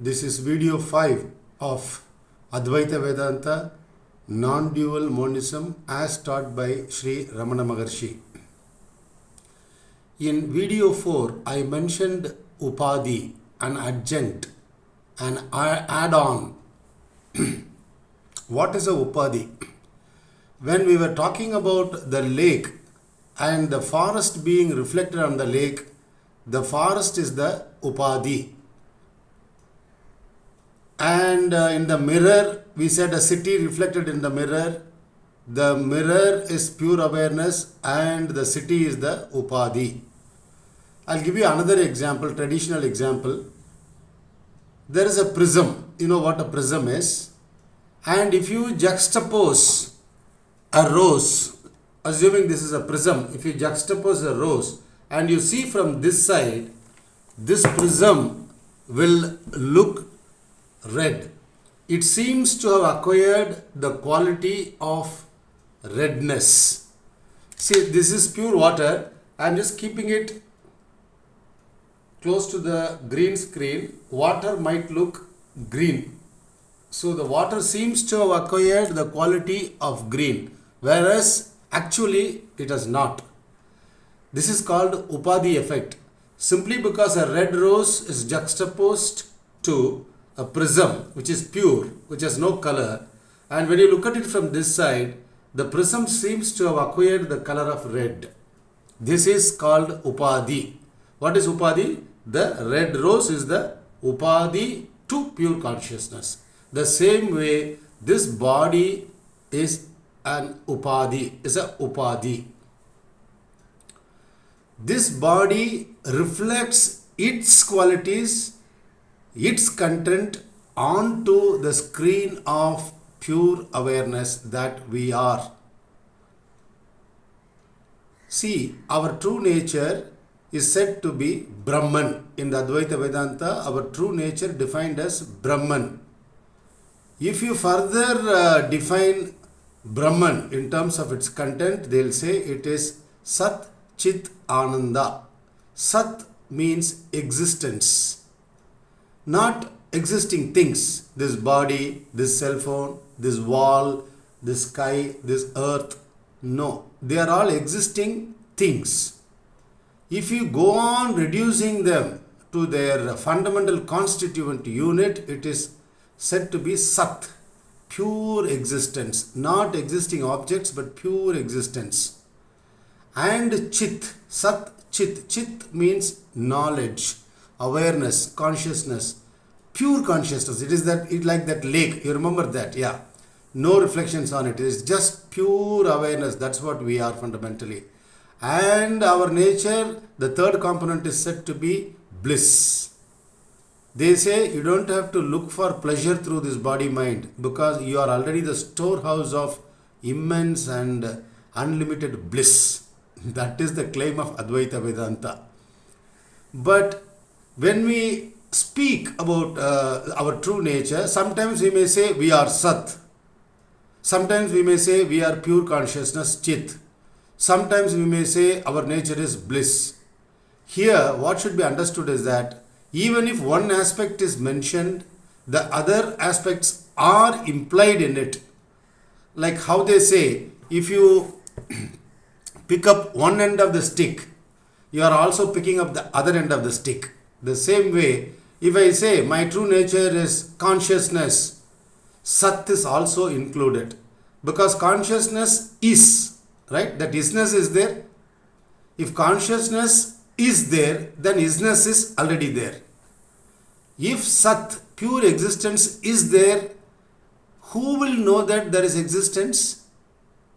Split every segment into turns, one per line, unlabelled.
This is video 5 of Advaita Vedanta Non-dual Monism as taught by Sri Ramana Maharshi. In video 4, I mentioned Upadhi, an adjunct, an add-on. What is a Upadhi? When we were talking about the lake and the forest being reflected on the lake, the forest is the Upadhi. And in the mirror, we said a city reflected in the mirror. The mirror is pure awareness and the city is the Upadhi. I'll give you another example, traditional example. There is a prism. You know what a prism is? And if you juxtapose a rose, assuming this is a prism, if you juxtapose a rose and you see from this side, this prism will look red. It seems to have acquired the quality of redness. See, this is pure water. I am just keeping it close to the green screen. Water might look green. So the water seems to have acquired the quality of green, whereas actually it has not. This is called Upadhi effect. Simply because a red rose is juxtaposed to a prism which is pure, which has no color, and when you look at it from this side, the prism seems to have acquired the color of red. This is called Upadhi. What is Upadhi? The red rose is the Upadhi to pure consciousness. The same way this body is an Upadhi, is a Upadhi. This body reflects its qualities, its content onto the screen of pure awareness that we are. See, our true nature is said to be Brahman. In the Advaita Vedanta, our true nature defined as Brahman. If you further define Brahman in terms of its content, they will say it is Sat Chit Ananda. Sat means existence. Not existing things, this body, this cell phone, this wall, this sky, this earth. No, they are all existing things. If you go on reducing them to their fundamental constituent unit, it is said to be Sat, pure existence, not existing objects but pure existence. And Chit, Sat Chit. Chit means knowledge, awareness, consciousness, pure consciousness. It is like that lake. You remember that? Yeah. No reflections on it. It is just pure awareness. That's what we are fundamentally. And our nature, the third component is said to be bliss. They say you don't have to look for pleasure through this body-mind because you are already the storehouse of immense and unlimited bliss. That is the claim of Advaita Vedanta. But when we speak about our true nature, sometimes we may say we are Sat. Sometimes we may say we are pure consciousness, Chit. Sometimes we may say our nature is bliss. Here, what should be understood is that even if one aspect is mentioned, the other aspects are implied in it. Like how they say, if you pick up one end of the stick, you are also picking up the other end of the stick. The same way, if I say my true nature is consciousness, Sat is also included. Because consciousness is, right? That isness is there. If consciousness is there, then isness is already there. If Sat, pure existence, is there, who will know that there is existence?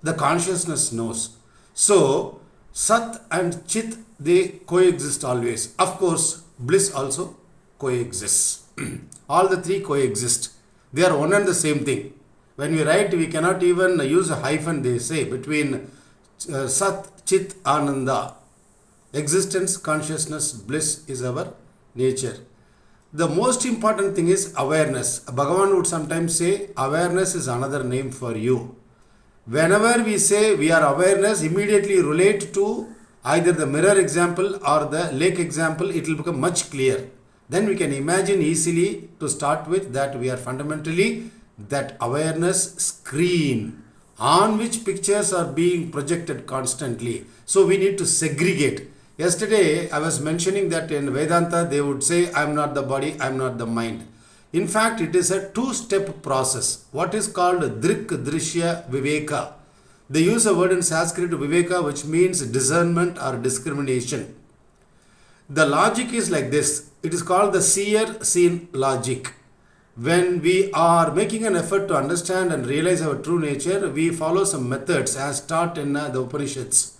The consciousness knows. So, Sat and Chit, they coexist always. Of course, bliss also coexists. All the three coexist. They are one and the same thing. When we write, we cannot even use a hyphen, they say, between Sat, Chit, Ananda. Existence, consciousness, bliss is our nature. The most important thing is awareness. Bhagavan would sometimes say, awareness is another name for you. Whenever we say we are awareness, immediately relate to either the mirror example or the lake example, it will become much clear. then we can imagine easily to start with that we are fundamentally that awareness screen on which pictures are being projected constantly. So we need to segregate. Yesterday I was mentioning that in Vedanta they would say, I am not the body, I am not the mind. In fact, it is a two-step process. What is called Drik-drisya, viveka. They use a word in Sanskrit, viveka, which means discernment or discrimination. The logic is like this. It is called the Seer-Seen logic. When we are making an effort to understand and realize our true nature, we follow some methods as taught in the Upanishads.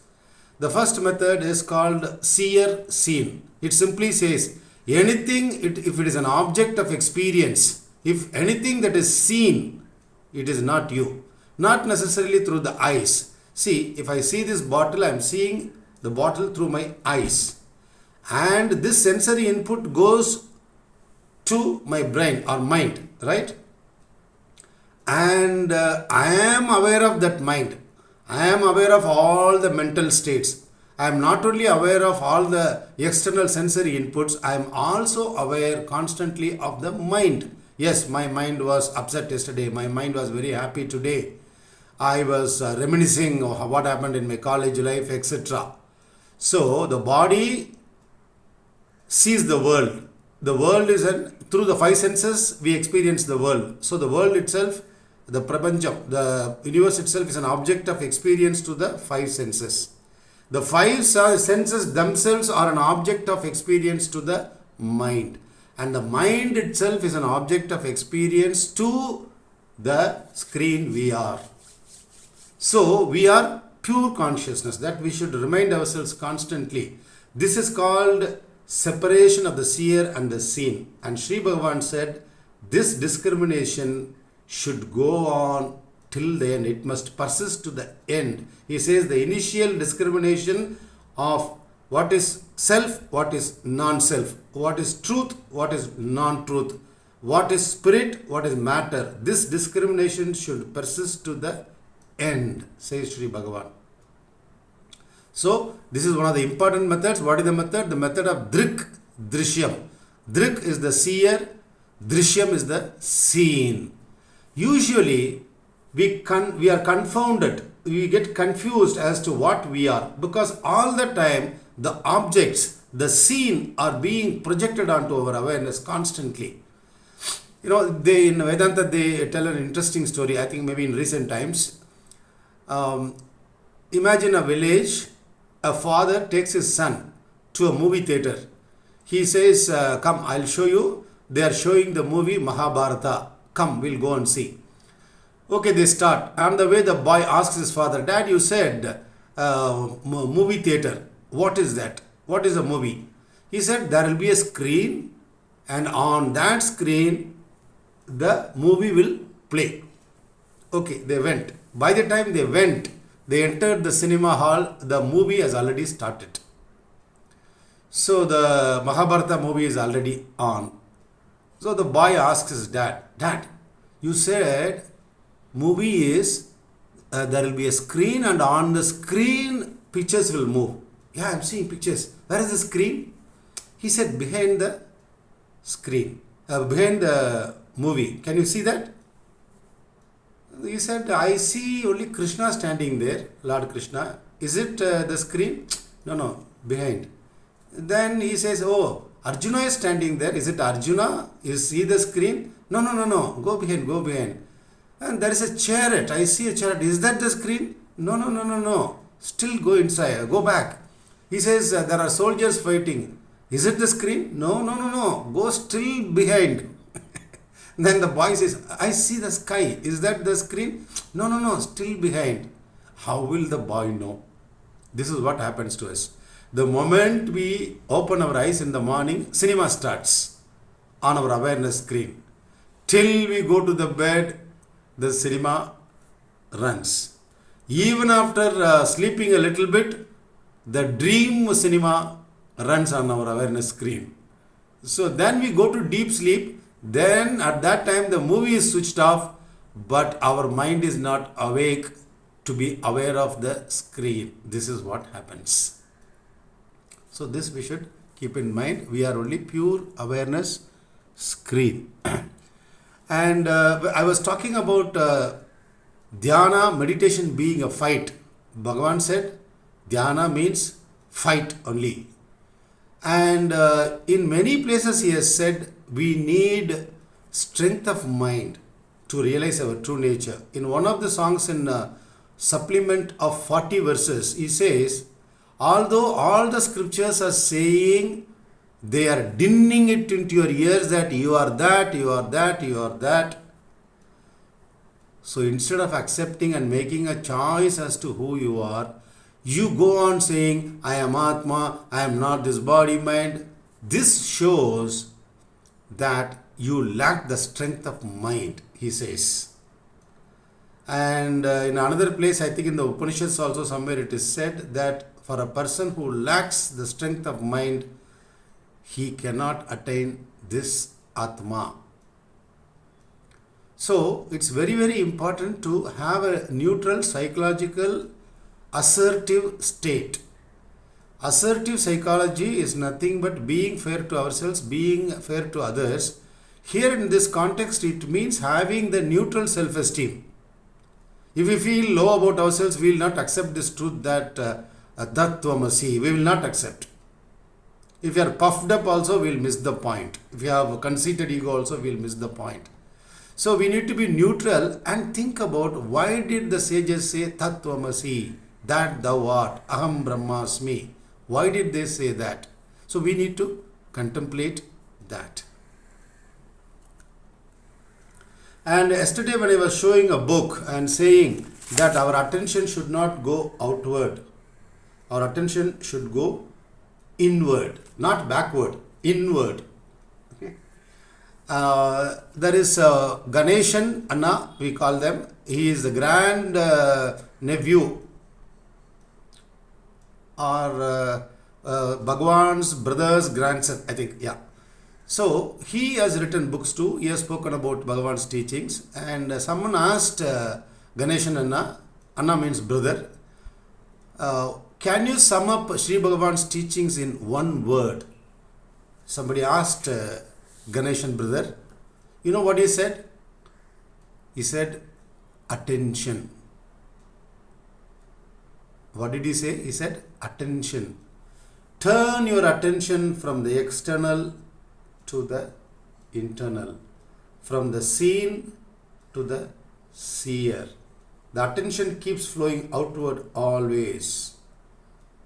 The first method is called Seer-Seen. It simply says, anything, if it is an object of experience, if anything that is seen, it is not you. Not necessarily through the eyes. See, if I see this bottle, I am seeing the bottle through my eyes. And this sensory input goes to my brain or mind, right? And I am aware of that mind. I am aware of all the mental states. I am not only aware of all the external sensory inputs, I am also aware constantly of the mind. Yes, my mind was upset yesterday. My mind was very happy today. I was reminiscing of what happened in my college life, etc. So the body sees the world. The world is through the five senses we experience the world. So the world itself, the prapancham, the universe itself is an object of experience to the five senses. The five senses themselves are an object of experience to the mind. And the mind itself is an object of experience to the screen we are. So we are pure consciousness, that we should remind ourselves constantly. This is called separation of the seer and the seen. And Sri Bhagavan said, this discrimination should go on till the end. It must persist to the end. He says the initial discrimination of what is self, what is non-self, what is truth, what is non-truth, what is spirit, what is matter. This discrimination should persist to the end, says Sri Bhagavan. So, this is one of the important methods. What is the method? The method of Drik-drisya. Drik is the seer, Drishyam is the seen. Usually, we are confounded. We get confused as to what we are, because all the time the objects, the seen, are being projected onto our awareness constantly. You know, in Vedanta they tell an interesting story, I think maybe in recent times. Imagine a village. A father takes his son to a movie theater. He says, come, I'll show you. They are showing the movie Mahabharata. Come, we'll go and see. Okay, they start. On the way, the boy asks his father, Dad, you said movie theater. What is that? What is a movie? He said, there will be a screen, and on that screen, the movie will play. Okay, they went. By the time they went, they entered the cinema hall, the movie has already started. So the Mahabharata movie is already on. So the boy asks his dad, Dad, you said movie is, there will be a screen, and on the screen pictures will move. Yeah, I'm seeing pictures. Where is the screen? He said, behind the screen, behind the movie. Can you see that? He said, I see only Krishna standing there, Lord Krishna. Is it the screen? No, behind. Then he says, oh, Arjuna is standing there. Is it Arjuna? Is he the screen? No. Go behind. And there is a chariot. I see a chariot. Is that the screen? No. Still go inside. Go back. He says, there are soldiers fighting. Is it the screen? No. Go still behind. Then the boy says, I see the sky. Is that the screen? No, still behind. How will the boy know? This is what happens to us. The moment we open our eyes in the morning, cinema starts on our awareness screen. Till we go to the bed, the cinema runs. Even after sleeping a little bit, the dream cinema runs on our awareness screen. So then we go to deep sleep. Then at that time the movie is switched off, but our mind is not awake to be aware of the screen. This is what happens. So this we should Keep in mind, we are only pure awareness screen. And I was talking about dhyana, meditation being a fight. Bhagavan said, dhyana means fight only. And in many places he has said, we need strength of mind to realize our true nature. In one of the songs in supplement of 40 verses, he says, although all the scriptures are saying, they are dinning it into your ears that you are that, you are that, you are that. So instead of accepting and making a choice as to who you are, you go on saying, I am Atma, I am not this body, mind. This shows that you lack the strength of mind, he says. And in another place, I think in the Upanishads also somewhere it is said that for a person who lacks the strength of mind, he cannot attain this Atma. So it's very, very important to have a neutral, psychological, assertive state. Assertive psychology is nothing but being fair to ourselves, being fair to others. Here in this context, it means having the neutral self-esteem. If we feel low about ourselves, we will not accept this truth that Tatvam Asi. We will not accept. If you are puffed up also, we will miss the point. If you have a conceited ego also, we will miss the point. So we need to be neutral and think about why did the sages say Tatvam Asi, that thou art, Aham Brahmasmi. Why did they say that? So we need to contemplate that. And yesterday when I was showing a book and saying that our attention should not go outward, our attention should go inward, not backward, inward. Okay. There is Ganeshan Anna, we call them. He is the grand nephew or Bhagavan's brother's grandson, I think, yeah. So he has written books too. He has spoken about Bhagavan's teachings. And someone asked Ganeshan Anna, Anna means brother, can you sum up Sri Bhagavan's teachings in one word? Somebody asked Ganeshan brother. You know what he said? He said, attention. What did he say? He said, attention. Turn your attention from the external to the internal, from the seen to the seer. The attention keeps flowing outward always.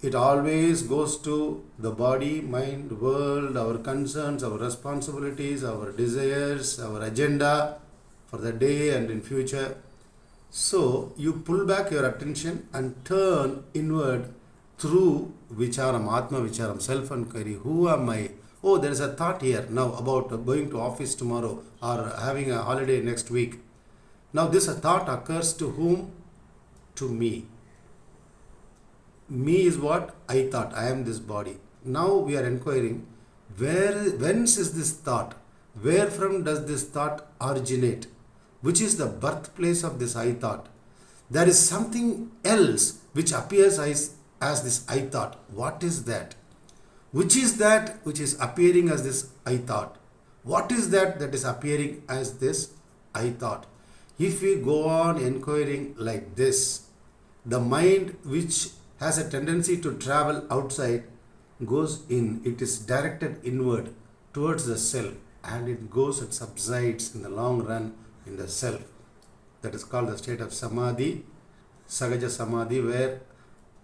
It always goes to the body, mind, world, our concerns, our responsibilities, our desires, our agenda for the day and in future. So you pull back your attention and turn inward through Vicharam, Atma Vicharam, self-inquiry. Who am I? Oh, there is a thought here now about going to office tomorrow or having a holiday next week. Now this thought occurs to whom? To me. Me is what? I thought. I am this body. Now we are inquiring, whence is this thought? Where from does this thought originate? Which is the birthplace of this I thought? There is something else which appears as this I thought. What is that? Which is that which is appearing as this I thought? What is that is appearing as this I thought? If we go on inquiring like this, the mind which has a tendency to travel outside goes in. It is directed inward towards the self, and it goes and subsides in the long run in the self. That is called the state of samadhi, Sagaja Samadhi, where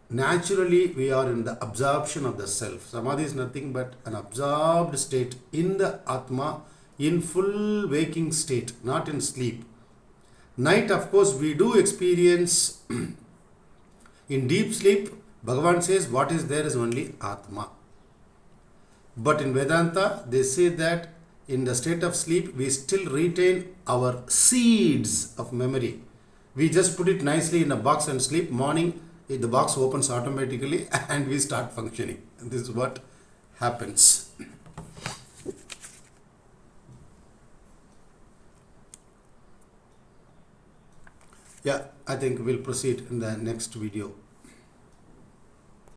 naturally we are in the absorption of the self. Samadhi is nothing but an absorbed state in the Atma, in full waking state, not in sleep. Night, of course, we do experience in deep sleep. Bhagavan says what is there is only Atma. But in Vedanta, they say that in the state of sleep, we still retain our seeds of memory. We just put it nicely in a box and sleep. Morning, the box opens automatically and we start functioning. This is what happens. Yeah, I think we'll proceed in the next video.